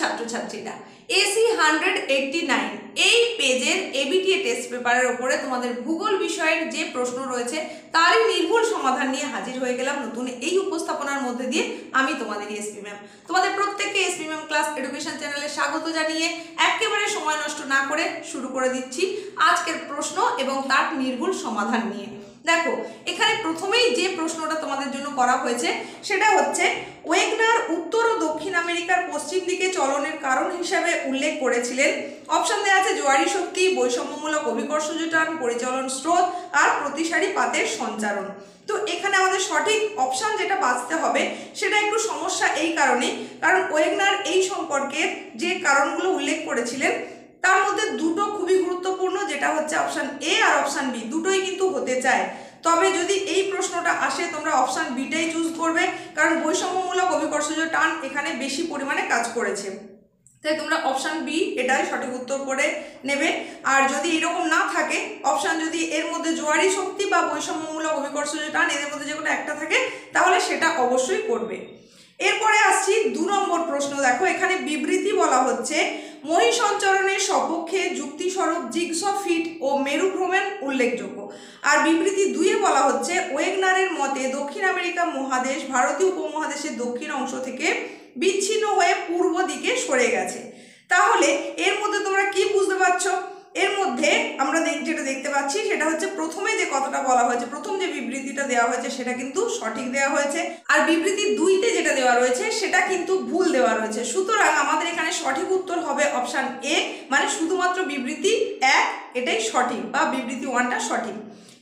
ছাত্রছাত্রীরা, এসি 189 এই পেজের এবিটিএ টেস্ট পেপারের ওপরে তোমাদের ভূগোল বিষয়ের যে প্রশ্ন রয়েছে তারই নির্ভুল সমাধান নিয়ে হাজির হয়ে গেলাম নতুন এই উপস্থাপনার মধ্যে দিয়ে। আমি তোমাদের এসপি ম্যাম, তোমাদের প্রত্যেককে এসপি ম্যাম ক্লাস এডুকেশন চ্যানেলে স্বাগত জানিয়ে একেবারে সময় নষ্ট না করে শুরু করে দিচ্ছি আজকের প্রশ্ন এবং তার নির্ভুল সমাধান নিয়ে। দেখো, এখানে প্রথমেই যে প্রশ্নটা তোমাদের জন্য করা হয়েছে সেটা হচ্ছে ওয়েগনার উত্তর ও দক্ষিণ আমেরিকার পশ্চিম দিকে চলনের কারণ হিসাবে উল্লেখ করেছিলেন। অপশন দেওয়া আছে জোয়ারি শক্তি, বৈষম্যমূলক অভিকর্ষজ টান, পরিচলন স্রোত আর প্রতিসারী পাতের সঞ্চারণ। তো এখানে আমাদের সঠিক অপশন যেটা বাছতে হবে সেটা একটু সমস্যা এই কারণে, কারণ ওয়েগনার এই সম্পর্কে যে কারণগুলো উল্লেখ করেছিলেন তার মধ্যে দুটো খুবই গুরুত্বপূর্ণ, যেটা হচ্ছে অপশন এ আর অপশন বি, দুটোই কিন্তু হতে চায়। তবে যদি এই প্রশ্নটা আসে তোমরা অপশন বিটাই চুজ করবে, কারণ বৈষম্যমূলক অভিকর্ষজ টান এখানে বেশি পরিমাণে কাজ করেছে, তাই তোমরা অপশন বি এটাই সঠিক উত্তর করে নেবে। আর যদি এরকম না থাকে অপশন, যদি এর মধ্যে জোয়ারি শক্তি বা বৈষম্যমূলক অভিকর্ষজ টান এদের মধ্যে যে কোনো একটা থাকে তাহলে সেটা অবশ্যই করবে। এরপরে আসছি 2 নম্বর প্রশ্ন। দেখো, এখানে বিবৃতি বলা হচ্ছে মহীসঞ্চরণের সপক্ষে যুক্তিস্বরূপ জিগস ফিট ও মেরুভ্রমণ উল্লেখযোগ্য। আর বিবৃতি 2-এ বলা হচ্ছে ওয়েগনারের মতে দক্ষিণ আমেরিকা মহাদেশ ভারতীয় উপমহাদেশের দক্ষিণ অংশ থেকে বিচ্ছিন্ন হয়ে পূর্ব দিকে সরে গেছে। তাহলে এর মধ্যে তোমরা কি বুঝতে পারছো? এর মধ্যে আমরা যেটা দেখতে পাচ্ছি সেটা হচ্ছে প্রথমে যে কথাটা বলা হয়েছে, প্রথম যে বিবৃতিটা দেওয়া হয়েছে সেটা কিন্তু সঠিক দেওয়া হয়েছে, আর বিবৃতি 2-তে যেটা দেওয়া রয়েছে সেটা কিন্তু ভুল দেওয়া রয়েছে। সুতরাং আমাদের এখানে সঠিক উত্তর হবে অপশন এ, মানে শুধুমাত্র বিবৃতি 1 এটাই সঠিক বা বিবৃতি 1টা সঠিক।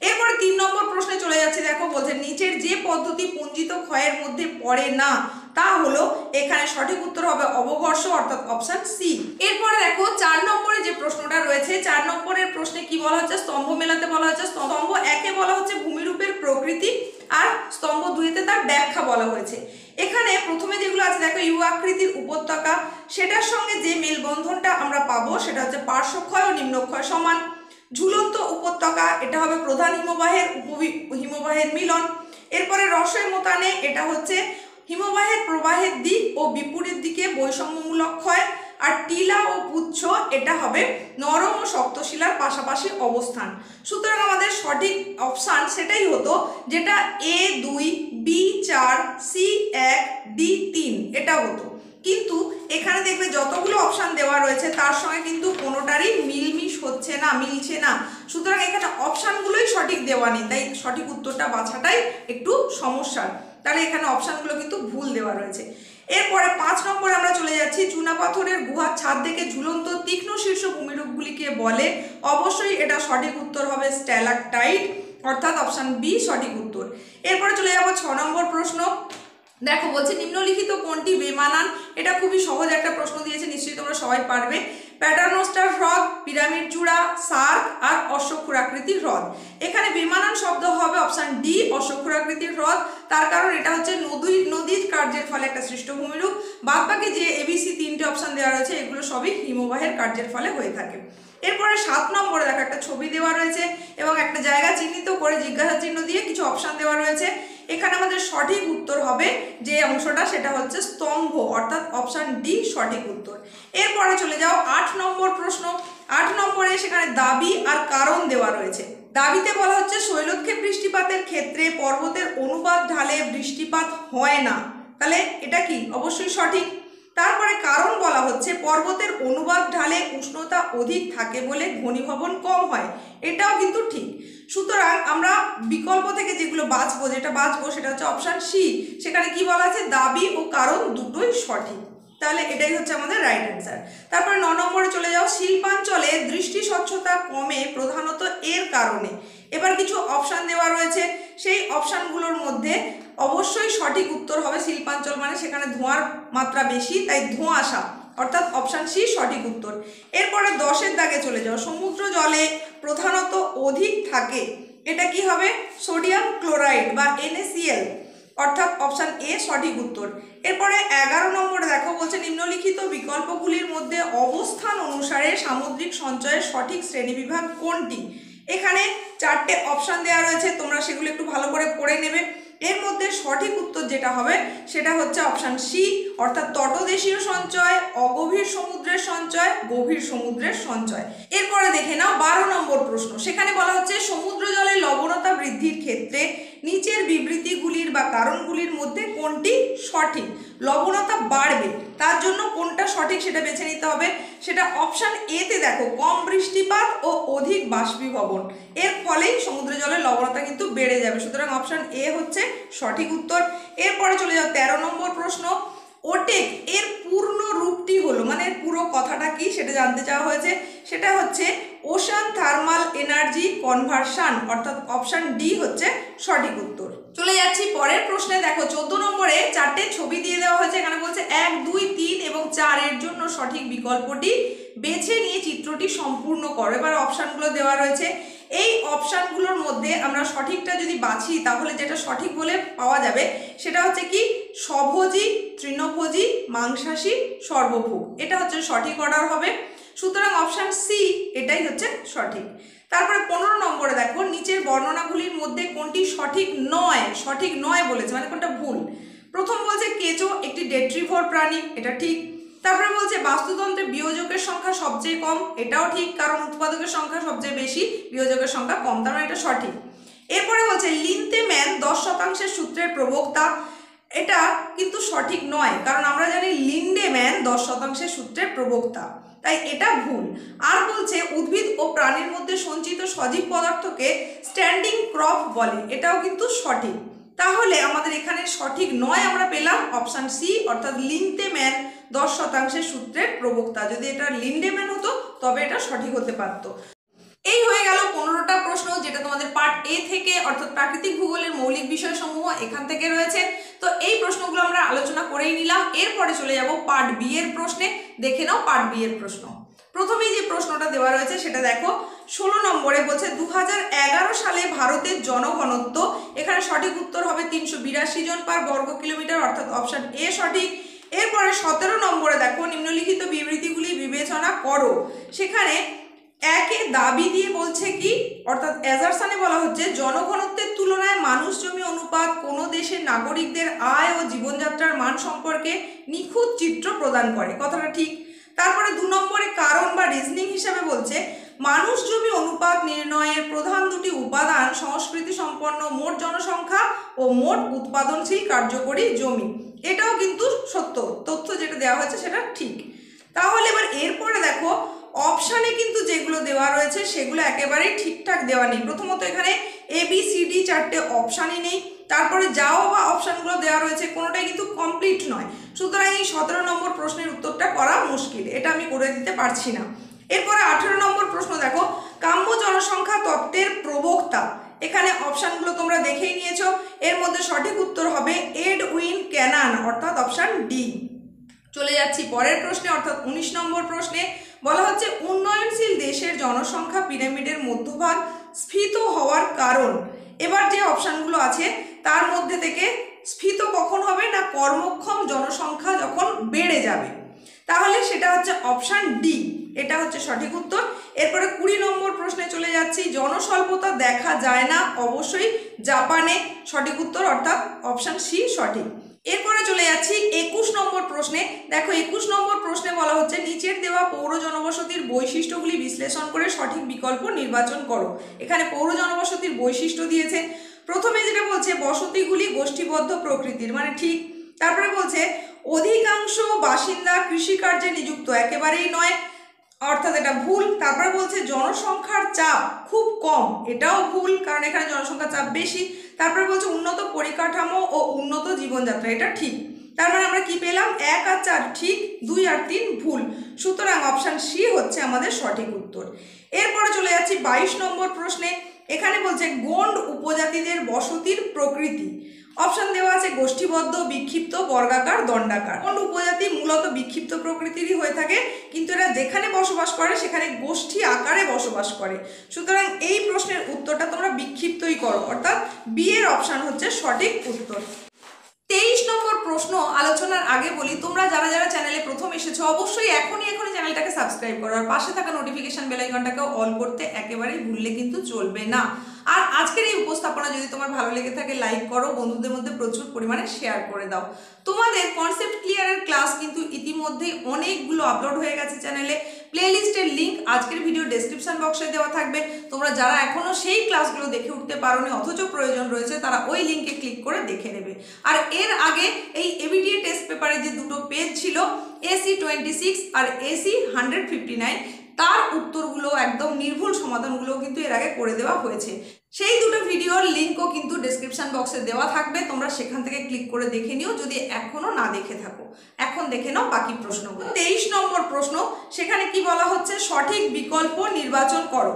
এরপরে 3 নম্বর প্রশ্নে চলে যাচ্ছে। দেখো, বলছে নিচের যে পদ্ধতি পুঞ্জিত ক্ষয়ের মধ্যে পড়ে না তা হলো, এখানে সঠিক উত্তর হবে অবঘর্ষ অর্থাৎ অপশন সি। এরপরে দেখো 4 নম্বরে যে প্রশ্নটা রয়েছে, 4 নম্বরের প্রশ্নে কি বলা হচ্ছে, স্তম্ভ মেলাতে বলা হচ্ছে। স্তম্ভ 1-এ বলা হচ্ছে ভূমিরূপের প্রকৃতি, আর স্তম্ভ 2-তে তার ব্যাখ্যা বলা হয়েছে। এখানে প্রথমে যেগুলো আছে দেখো, ইউ আকৃতির উপত্যকা, সেটার সঙ্গে যে মেলবন্ধনটা আমরা পাবো সেটা হচ্ছে পার্শ্বক্ষয় ও নিম্নক্ষয় সমান। ঝুলন্ত উপত্যকা, এটা হবে প্রধান হিমবাহের হিমবাহের মিলন। এরপরে রসয় মোতানে, এটা হচ্ছে হিমবাহের প্রবাহের দিক ও বিপরীত দিকে বৈষম্যমূলক ক্ষয়। আর টিলা ও পুচ্ছ, এটা হবে নরম ও শক্ত শিলার পাশাপাশি অবস্থান। সুতরাং আমাদের সঠিক অপশান সেটাই হতো, যেটা A2, B4, C1, D3 এটা হতো। কিন্তু এখানে দেখবে যতগুলো অপশান দেওয়া রয়েছে তার সঙ্গে কিন্তু কোনোটারই মিলমিশ হচ্ছে না, মিলছে না। সুতরাং এখানে অপশানগুলোই সঠিক দেওয়া নেই, তাই সঠিক উত্তরটা বাছাটাই একটু সমস্যার। তাহলে এখানে অপশানগুলো কিন্তু ভুল দেওয়া রয়েছে। এরপরে 5 নম্বরে আমরা চলে যাচ্ছি। চুনাপাথরের গুহার ছাদ থেকে ঝুলন্ত তীক্ষ্ণ শীর্ষ ভূমিরূপগুলিকে বলে, অবশ্যই এটা সঠিক উত্তর হবে স্ট্যালাকটাইট অর্থাৎ অপশান বি সঠিক উত্তর। এরপরে চলে যাব 6 নম্বর প্রশ্ন। দেখো, বলছে নিম্নলিখিত কোনটি বেমানান। এটা খুবই সহজ একটা প্রশ্ন দিয়েছে, নিশ্চয়ই তোমরা সবাই পারবে। প্যাটার্নোস্টার হ্রদ, পিরামিড চূড়া, সার্ক আর অশ্বক্ষুরাকৃতির হ্রদ। এখানে বেমানান শব্দ হবে অপশান ডি অশ্বক্ষুরাকৃতির হ্রদ, তার কারণ এটা হচ্ছে নদীর কার্যের ফলে একটা সৃষ্ট ভূমিরূপ। বাদবাকি যে এবিসি 3টে অপশান দেওয়া রয়েছে এগুলো সবই হিমবাহের কার্যের ফলে হয়ে থাকে। এরপরে 7 নম্বরে দেখো একটা ছবি দেওয়া রয়েছে এবং একটা জায়গা চিহ্নিত করে জিজ্ঞাসা চিহ্ন দিয়ে কিছু অপশান দেওয়া রয়েছে। এখানে আমাদের সঠিক উত্তর হবে যে অংশটা সেটা হচ্ছে স্তম্ভ অর্থাৎ অপশান ডি সঠিক উত্তর। এরপরে চলে যাও 8 নম্বর প্রশ্ন। 8 নম্বরে সেখানে দাবি আর কারণ দেওয়া রয়েছে। দাবিতে বলা হচ্ছে শৈলক্ষে বৃষ্টিপাতের ক্ষেত্রে পর্বতের অনুপাত ঢালে বৃষ্টিপাত হয় না, তাহলে এটা কি অবশ্যই সঠিক। তারপরে কারণ বলা হচ্ছে পর্বতের অনুপাত ঢালে উষ্ণতা অধিক থাকে বলে ঘনীভবন কম হয়, এটাও কিন্তু ঠিক। সুতরাং আমরা বিকল্প থেকে যেগুলো বাছবো, যেটা বাছবো সেটা হচ্ছে অপশান সি। সেখানে কি বলা আছে, দাবি ও কারণ দুটোই সঠিক, তাহলে এটাই হচ্ছে আমাদের রাইট অ্যান্সার। তারপরে 9 নম্বরে চলে যাও। শিল্পাঞ্চলে দৃষ্টি স্বচ্ছতা কমে প্রধানত এর কারণে। এবার কিছু অপশান দেওয়া রয়েছে, সেই অপশানগুলোর মধ্যে অবশ্যই সঠিক উত্তর হবে শিল্পাঞ্চল, মানে সেখানে ধোঁয়ার মাত্রা বেশি, তাই ধোঁয়াশা অর্থাৎ অপশান সি সঠিক উত্তর। এরপরে 10-এর দাগে চলে যাও। সমুদ্র জলে প্রধানত অধিক থাকে, এটা কি হবে সোডিয়াম ক্লোরাইড বা NaCl অর্থাৎ অপশান এ সঠিক উত্তর। এরপরে 11 নম্বরে দেখো, বলছে নিম্নলিখিত বিকল্পগুলির মধ্যে অবস্থান অনুসারে সামুদ্রিক সঞ্চয়ের সঠিক শ্রেণীবিভাগ কোনটি। এখানে 4টে অপশান দেওয়া রয়েছে, তোমরা সেগুলো একটু ভালো করে পড়ে নেবে। এর মধ্যে সঠিক উত্তর যেটা হবে সেটা হচ্ছে অপশান সি, অর্থাৎ তটদেশীয় সঞ্চয়, অগভীর সমুদ্রের সঞ্চয়, গভীর সমুদ্রের সঞ্চয়। এরপরে দেখে নাও 12 নম্বর প্রশ্ন। সেখানে বলা হচ্ছে সমুদ্র জলের লবণতা বৃদ্ধির ক্ষেত্রে নিচের বিবৃতিগুলির বা কারণগুলির মধ্যে কোনটি সঠিক? লবণতা বাড়বে, তার জন্য কোনটা সঠিক সেটা বেছে নিতে হবে। সেটা অপশান এতে দেখো, কম বৃষ্টিপাত ও অধিক বাষ্পীভবন, এর ফলেই সমুদ্র জলের লবণতা কিন্তু বেড়ে যাবে। সুতরাং অপশান এ হচ্ছে সঠিক উত্তর। এরপরে চলে যাও 13 নম্বর প্রশ্ন। ওটেক এর পূর্ণ রূপটি হলো, মানে পুরো কথাটা কি সেটা জানতে চাওয়া হয়েছে। সেটা হচ্ছে ওশান থার্মাল এনার্জি কনভার্সন, অর্থাৎ অপশান ডি হচ্ছে সঠিক উত্তর। চলে যাচ্ছি পরের প্রশ্নে। দেখো 14 নম্বরে 4টে ছবি দিয়ে দেওয়া হয়েছে। এখানে বলছে 1, 2, 3 এবং 4 এর জন্য সঠিক বিকল্পটি বেছে নিয়ে চিত্রটি সম্পূর্ণ করো। এবার অপশানগুলো দেওয়া রয়েছে। এই অপশানগুলোর মধ্যে আমরা সঠিকটা যদি বাছি তাহলে যেটা সঠিক বলে পাওয়া যাবে সেটা হচ্ছে কি, স্বভোজী, তৃণভোজী, মাংসাশী, সর্বভুক, এটা হচ্ছে সঠিক অর্ডার হবে। সুতরাং অপশান সি এটাই হচ্ছে সঠিক। তারপরে 15 নম্বরে দেখো, নিচের বর্ণনাগুলির মধ্যে কোনটি সঠিক নয়? সঠিক নয় বলেছে, মানে কোনটা ভুল। প্রথম বলছে কেঁচো একটি ডেট্রিভোর প্রাণী, এটা ঠিক। তারপরে বলছে বাস্তুতন্ত্রে বিয়োজকের সংখ্যা সবচেয়ে কম, এটাও ঠিক, কারণ উৎপাদকের সংখ্যা সবচেয়ে বেশি, বিয়োজকের সংখ্যা কম, তার মানে এটা সঠিক। এরপরে বলছে লিন্ডেম্যান 10% সূত্রের প্রবক্তা, এটা কিন্তু সঠিক নয়, কারণ আমরা জানি লিন্ডেম্যান 10% সূত্রের প্রবক্তা, তাই এটা ভুল। আর বলছে উদ্ভিদ ও প্রাণীর মধ্যে সঞ্চিত সজীব পদার্থকে স্ট্যান্ডিং ক্রপ বলে, এটাও কিন্তু সঠিক। তাহলে আমাদের এখানে সঠিক নয় আমরা পেলাম অপশান সি, অর্থাৎ লিন্ডেম্যান 10% সূত্রের প্রবক্তা। যদি এটা লিন্ডেম্যান হতো তবে এটা সঠিক হতে পারত। এই হয়ে গেল 15টা প্রশ্ন, যেটা তোমাদের পার্ট এ থেকে, অর্থাৎ প্রাকৃতিক ভূগোলের মৌলিক বিষয়সমূহ এখান থেকে রয়েছে। তো এই প্রশ্নগুলো আমরা আলোচনা করেই নিলাম। এরপরে চলে যাব পার্ট বি এর প্রশ্নে। দেখে নাও পার্ট বি এর প্রশ্ন। প্রথমেই যে প্রশ্নটা দেওয়া রয়েছে সেটা দেখো, 16 নম্বরে বলছে 2011 সালে ভারতের জনঘনত্ব, এখানে সঠিক উত্তর হবে 382 জন পার বর্গ কিলোমিটার, অর্থাৎ অপশান এ সঠিক। এরপরে 17 নম্বরে দেখো, নিম্নলিখিত বিবৃতিগুলি বিবেচনা করো। সেখানে একে দাবি দিয়ে বলছে কি, অর্থাৎ অ্যাজারশনে বলা হচ্ছে জনঘনত্বের তুলনায় মানুষ জমি অনুপাত কোনো দেশের নাগরিকদের আয় ও জীবনযাত্রার মান সম্পর্কে নিখুঁত চিত্র প্রদান করে, কথাটা ঠিক। তারপরে 2 নম্বরে কারণ বা রিজনিং হিসাবে বলছে মানুষ জমি অনুপাত নির্ণয়ের প্রধান দুটি উপাদান সংস্কৃতি সম্পন্ন মোট জনসংখ্যা ও মোট উৎপাদনশীল কার্যকরী জমি, এটাও কিন্তু সত্য তথ্য, যেটা দেওয়া হয়েছে সেটা ঠিক। তাহলে এবার এরপরে দেখো, অপশানে কিন্তু যেগুলো দেওয়া রয়েছে সেগুলো একেবারেই ঠিকঠাক দেওয়া নেই। প্রথমত এখানে ABCD 4টে অপশানই নেই। তারপরে যাও বা অপশানগুলো দেওয়া রয়েছে কোনোটাই কিন্তু কমপ্লিট নয়। সুতরাং এই 17 নম্বর প্রশ্নের উত্তরটা করা মুশকিল, এটা আমি করে দিতে পারছি না। এরপরে 18 নম্বর প্রশ্ন দেখো, কাম্য জনসংখ্যা তত্ত্বের প্রবক্তা, এখানে অপশানগুলো তোমরা দেখেই নিয়েছো। এর মধ্যে সঠিক উত্তর হবে এডউইন ক্যানান, অর্থাৎ অপশান ডি। চলে যাচ্ছি পরের প্রশ্নে, অর্থাৎ 19 নম্বর প্রশ্নে বলা হচ্ছে উন্নয়নশীল দেশের জনসংখ্যা পিরামিডের মধ্যভাগ স্ফীত হওয়ার কারণ। এবার যে অপশানগুলো আছে তার মধ্যে থেকে স্ফীত কখন হবে না, কর্মক্ষম জনসংখ্যা যখন বেড়ে যাবে, তাহলে সেটা হচ্ছে অপশান ডি, এটা হচ্ছে সঠিক উত্তর। এরপরে 20 নম্বর প্রশ্নে চলে যাচ্ছি, জনস্বল্পতা দেখা যায় না অবশ্যই জাপানে, সঠিক উত্তর, অর্থাৎ অপশান সি সঠিক। এরপরে চলে যাচ্ছি 21 নম্বর প্রশ্নে। দেখো 21 নম্বর প্রশ্নে বলা হচ্ছে নিচের দেওয়া পৌর জনবসতির বৈশিষ্ট্যগুলি বিশ্লেষণ করে সঠিক বিকল্প নির্বাচন করো। এখানে পৌর জনবসতির বৈশিষ্ট্য দিয়েছে। প্রথমে যেটা বলছে বসতিগুলি গোষ্ঠীবদ্ধ প্রকৃতির, মানে ঠিক। তারপরে বলছে অধিকাংশ বাসিন্দা কৃষিকার্যে নিযুক্ত, একেবারেই নয়, অর্থাৎ এটা ভুল। তারপরে বলছে জনসংখ্যার চাপ খুব কম, এটাও ভুল, কারণ এখানে জনসংখ্যার চাপ বেশি। তারপরে বলছে উন্নত পরিকাঠামো ও উন্নত জীবনযাত্রা, এটা ঠিক। তার মানে আমরা কি পেলাম, 1 আর 4 ঠিক, 2 আর 3 ভুল। সুতরাং অপশান সি হচ্ছে আমাদের সঠিক উত্তর। এরপরে চলে যাচ্ছি 22 নম্বর প্রশ্নে। এখানে বলছে গোন্ড উপজাতিদের বসতির প্রকৃতি। অপশান দেওয়া আছে গোষ্ঠীবদ্ধ, বিক্ষিপ্ত, বর্গাকার, দণ্ডাকার। গোন্ড উপজাতি মূলত বিক্ষিপ্ত প্রকৃতিরই হয়ে থাকে, কিন্তু এরা যেখানে বসবাস করে সেখানে গোষ্ঠী আকারে বসবাস করে। সুতরাং এই প্রশ্নের উত্তরটা তোমরা বিক্ষিপ্তই করো, অর্থাৎ বি এর অপশান হচ্ছে সঠিক উত্তর। 23 নম্বর প্রশ্ন আলোচনার আগে বলি, তোমরা যারা যারা চ্যানেলে প্রথম এসেছো অবশ্যই এখনই চ্যানেলটাকে সাবস্ক্রাইব করো, আর পাশে থাকা নোটিফিকেশন বেল আইকনটাকে অল করতে একেবারেই ভুললে কিন্তু চলবে না। আর আজকের এই উপস্থাপনা যদি তোমার ভালো লেগে থাকে লাইক করো, বন্ধুদের মধ্যে প্রচুর পরিমাণে শেয়ার করে দাও। তোমাদের কনসেপ্ট ক্লিয়ারের ক্লাস কিন্তু ইতিমধ্যেই অনেকগুলো আপলোড হয়ে গেছে চ্যানেলে। প্লেলিস্টের লিঙ্ক আজকের ভিডিও ডেসক্রিপশন বক্সে দেওয়া থাকবে। তোমরা যারা এখনো সেই ক্লাসগুলো দেখে উঠতে পারোনি অথচ প্রয়োজন রয়েছে, তারা ওই লিঙ্কে ক্লিক করে দেখে নেবে। আর এর আগে এই এবিটিএ টেস্ট পেপারে যে দুটো পেজ ছিল, AC 26 আর AC 159, তার উত্তরগুলো একদম নির্ভুল সমাধানগুলো কিন্তু এর আগে করে দেওয়া হয়েছে। সেই দুটো ভিডিওর লিঙ্কও কিন্তু ডেসক্রিপশন বক্সে দেওয়া থাকবে, তোমরা সেখান থেকে ক্লিক করে দেখে নিও যদি এখনো না দেখে থাকো। এখন দেখে নাও বাকি প্রশ্নগুলো। 23 নম্বর প্রশ্ন, সেখানে কি বলা হচ্ছে, সঠিক বিকল্প নির্বাচন করো।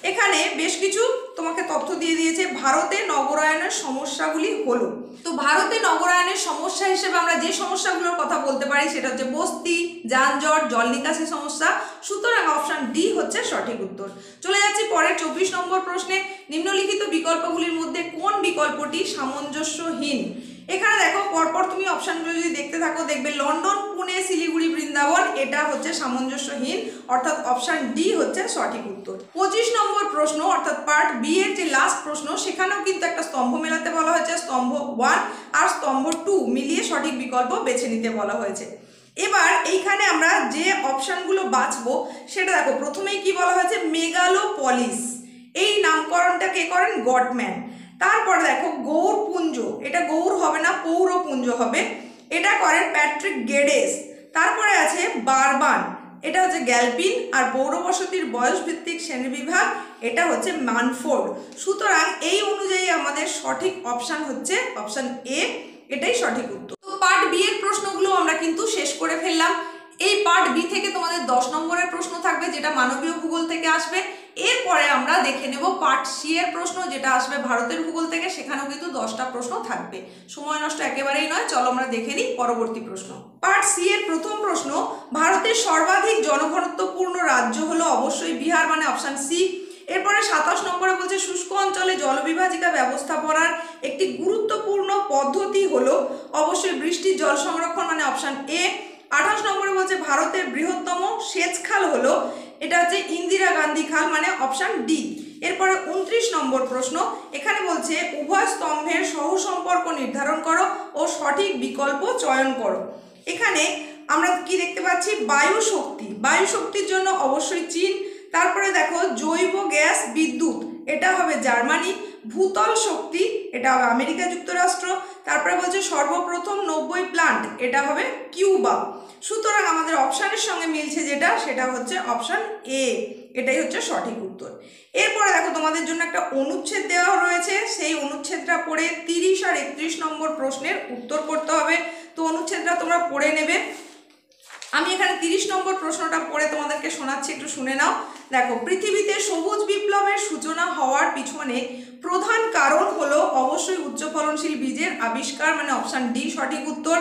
এখানে বেশ কিছু তোমাকে তথ্য দিয়ে দিয়েছে। ভারতে নগরায়নের সমস্যাগুলি হলো, তো ভারতে নগরায়নের সমস্যা হিসেবে আমরা যে সমস্যাগুলোর কথা বলতে পারি সেটা হচ্ছে বস্তি, যানজট, জল নিকাশি সমস্যা। সুতরাং অপশন ডি হচ্ছে সঠিক উত্তর। চলে যাচ্ছি পরের 24 নম্বর প্রশ্নে, নিম্নলিখিত বিকল্পগুলির মধ্যে কোন বিকল্পটি সামঞ্জস্যহীন। এখানে দেখো পরপর তুমি অপশনগুলো যদি দেখতে থাকো দেখবে লন্ডন, পুনে, শিলিগুড়ি, বৃন্দাবন, এটা হচ্ছে সামঞ্জস্যহীন, অর্থাৎ অপশন ডি হচ্ছে সঠিক উত্তর। 25 নম্বর প্রশ্ন অর্থাৎ পার্ট বি এর যে লাস্ট প্রশ্ন, সেখানেও কিন্তু একটা স্তম্ভ মেলাতে বলা হয়েছে। স্তম্ভ 1 আর স্তম্ভ 2 মিলিয়ে সঠিক বিকল্প বেছে নিতে বলা হয়েছে। এবার এইখানে আমরা যে অপশনগুলো বাছবো সেটা দেখো, প্রথমেই কি বলা হয়েছে, মেগালোপলিস, এই নামকরণটা কে করেন, গডম্যান। তারপর দেখো গৌরপুঞ্জ, এটা গৌর হবে না, পৌরপুঞ্জ হবে, এটা করেন প্যাট্রিক গেডেস। তারপরে আছে বারবান, এটা হচ্ছে গ্যালপিন। আর পৌরবসতির বয়সভিত্তিক শ্রেণীবিভাগ, এটা হচ্ছে মানফোর্ড। সুতরাং এই অনুযায়ী আমাদের সঠিক অপশন হচ্ছে অপশন এ, এটাই সঠিক উত্তর। তো পার্ট বি এর প্রশ্নগুলো আমরা কিন্তু শেষ করে ফেললাম। এই পার্ট বি থেকে তোমাদের 10 নম্বরের প্রশ্ন থাকবে, যেটা মানবীয় ভূগোল থেকে আসবে। এরপরে আমরা দেখে নেব পার্ট সি এর প্রশ্ন, যেটা আসবে ভারতের ভূগোল থেকে, সেখানেও কিন্তু 10টা প্রশ্ন থাকবে। সময় নষ্ট একেবারেই নয়, চলো আমরা দেখে নিই পরবর্তী প্রশ্ন। পার্ট সি এর প্রথম প্রশ্ন, ভারতের সর্বাধিক জনঘনত্বপূর্ণ রাজ্য হলো অবশ্যই বিহার, মানে অপশন সি। এরপরে 27 নম্বরে বলছে শুষ্ক অঞ্চলে জলবিভাজিকা ব্যবস্থাপনার একটি গুরুত্বপূর্ণ পদ্ধতি হলো অবশ্যই বৃষ্টির জল সংরক্ষণ, মানে অপশন এ। 28 নম্বরে বলছে ভারতের বৃহত্তম সেচ খাল হলো, এটা হচ্ছে ইন্দিরা গান্ধী খাল, মানে অপশন ডি। এরপরে 29 নম্বর প্রশ্ন, এখানে বলছে উভয় স্তম্ভের সহসম্পর্ক নির্ধারণ করো ও সঠিক বিকল্প চয়ন করো। এখানে আমরা কি দেখতে পাচ্ছি, বায়ু শক্তি, বায়ু শক্তির জন্য অবশ্যই চীন। তারপরে দেখো জৈব গ্যাস বিদ্যুৎ, এটা হবে জার্মানি। ভূতল শক্তি, এটা হবে আমেরিকা যুক্তরাষ্ট্র। তারপরে বলছে সর্বপ্রথম 90 প্লান্ট, এটা হবে কিউবা। সুতরাং আমাদের অপশানের সঙ্গে মিলছে যেটা, সেটা হচ্ছে অপশান এ, এটাই হচ্ছে সঠিক উত্তর। এরপরে দেখো তোমাদের জন্য একটা অনুচ্ছেদ দেওয়া রয়েছে, সেই অনুচ্ছেদটা পড়ে 30 আর 31 নম্বর প্রশ্নের উত্তর করতে হবে। তো অনুচ্ছেদটা তোমরা পড়ে নেবে। আমি এখানে 30 নম্বর প্রশ্নটা পড়ে তোমাদেরকে শোনাচ্ছি, একটু শুনে নাও। দেখো, পৃথিবীতে সবুজ বিপ্লবের সূচনা হওয়ার পিছনে প্রধান কারণ হলো অবশ্যই উচ্চ ফলনশীল বীজের আবিষ্কার, মানে অপশন ডি সঠিক উত্তর।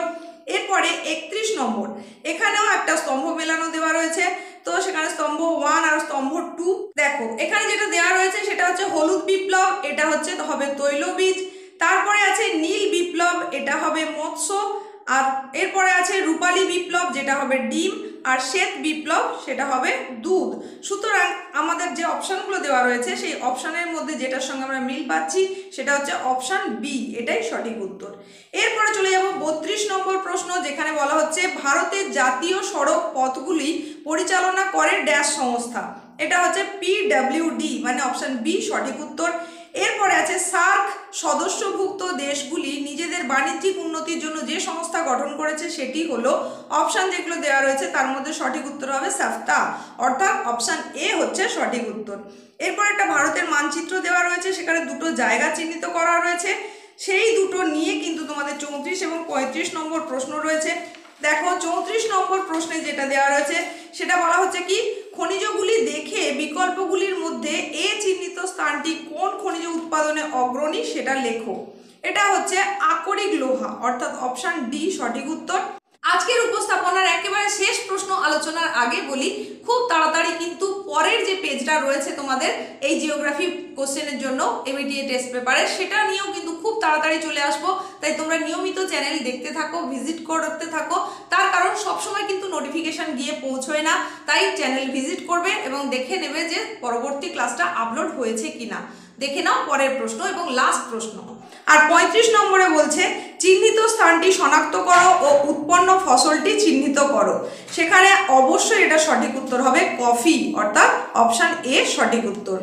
এরপরে 31 নম্বর, এখানেও একটা স্তম্ভ মেলানো দেওয়া রয়েছে, তো সেখানে স্তম্ভ 1 আর স্তম্ভ 2। দেখো এখানে যেটা দেওয়া রয়েছে সেটা হচ্ছে হলুদ বিপ্লব, এটা হচ্ছে হবে তৈলবীজ। তারপরে আছে নীল বিপ্লব, এটা হবে মৎস্য। আর এরপরে আছে রূপালী বিপ্লব, যেটা হবে ডিম। আর শ্বেত বিপ্লব, সেটা হবে দুধ। সুতরাং আমাদের যে অপশানগুলো দেওয়া রয়েছে সেই অপশানের মধ্যে যেটার সঙ্গে আমরা মিল পাচ্ছি সেটা হচ্ছে অপশান বি, এটাই সঠিক উত্তর। এরপরে চলে যাব 32 নম্বর প্রশ্ন, যেখানে বলা হচ্ছে ভারতের জাতীয় সড়ক পথগুলি পরিচালনা করে ড্যাশ সংস্থা, এটা হচ্ছে PWD, মানে অপশান বি সঠিক উত্তর। এরপরে আছে সার্ক সদস্যভুক্ত দেশগুলি নিজেদের বাণিজ্যিক উন্নতির জন্য যে সংস্থা গঠন করেছে সেটি হলো, অপশান যেগুলো দেওয়া রয়েছে তার মধ্যে সঠিক উত্তর হবে সাফতা, অর্থাৎ অপশান এ হচ্ছে সঠিক উত্তর। এরপর একটা ভারতের মানচিত্র দেওয়া রয়েছে, সেখানে দুটো জায়গা চিহ্নিত করা রয়েছে, সেই দুটো নিয়ে কিন্তু তোমাদের 34 এবং 35 নম্বর প্রশ্ন রয়েছে। দেখো 34 নম্বর প্রশ্নে যেটা দেওয়া রয়েছে সেটা বলা হচ্ছে কি, খনিজগুলি দেখে বিকল্পগুলির মধ্যে এ চিহ্নিত স্থানটি কোন খনিজ উৎপাদনে অগ্রণী সেটা লেখো। এটা হচ্ছে আকরিক লোহা, অর্থাৎ অপশন ডি সঠিক উত্তর। আজকের উপস্থাপনার একেবারে শেষ প্রশ্ন আলোচনার আগে বলি, খুব তাড়াতাড়ি কিন্তু পরের যে পেজটা রয়েছে তোমাদের এই জিওগ্রাফি কোশ্চেনের জন্য এবিটিএ টেস্ট পেপারে, সেটা নিয়েও কিন্তু খুব তাড়াতাড়ি চলে আসবো। তাই তোমরা নিয়মিত চ্যানেল দেখতে থাকো, ভিজিট করতে থাকো, তার কারণ সবসময় কিন্তু নোটিফিকেশান গিয়ে পৌঁছয় না। তাই চ্যানেল ভিজিট করবে এবং দেখে নেবে যে পরবর্তী ক্লাসটা আপলোড হয়েছে কিনা। দেখে নাও পরের প্রশ্ন এবং লাস্ট প্রশ্ন। আর 35 নম্বরে বলছে চিহ্নিত স্থানটি শনাক্ত করো ও উৎপন্ন ফসলটি চিহ্নিত করো। সেখানে অবশ্যই এটা সঠিক উত্তর হবে কফি, অর্থাৎ অপশন এ সঠিক উত্তর।